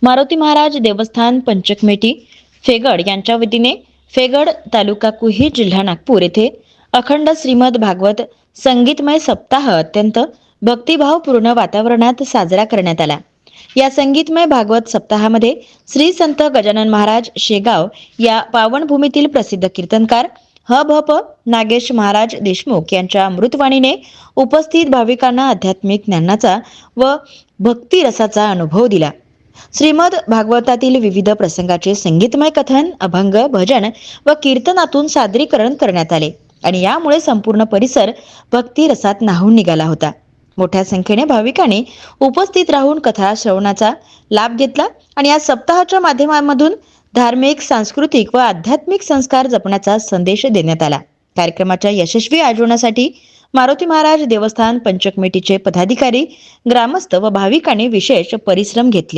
मारुती महाराज देवस्थान पंचकमेटी फेगड यांच्या वतीने फेगड तालुका कुही जिल्हा नागपूर येथे अखंड श्रीमद भागवत संगीतमय सप्ताह अत्यंत भक्तिभावपूर्ण वातावरणात साजरा करण्यात आला। या संगीतमय भागवत सप्ताहामध्ये श्री संत गजानन महाराज शेगाव या पावनभूमीतील प्रसिद्ध कीर्तनकार ह.भ.प. नागेश महाराज देशमुख यांच्या अमृतवाणीने उपस्थित भाविकांना आध्यात्मिक ज्ञानाचा व भक्ती रसाचा अनुभव दिला। श्रीमद भागवतातील विविध प्रसंगाचे संगीतमय कथन, अभंग, भजन व कीर्तनातून सादरीकरण करण्यात आले आणि यामुळे संपूर्ण परिसर भक्ती रसात न्हाऊन निघाला होता। मोठ्या संख्येने भाविकांनी उपस्थित राहून कथा श्रवणाचा लाभ घेतला आणि या सप्ताहाच्या माध्यमातून धार्मिक, सांस्कृतिक व आध्यात्मिक संस्कार जपण्याचा संदेश देण्यात आला। कार्यक्रमाच्या यशस्वी आयोजनासाठी मारुती महाराज देवस्थान पंचकमेटीचे पदाधिकारी, ग्रामस्थ व भाविकांनी विशेष परिश्रम घेतले।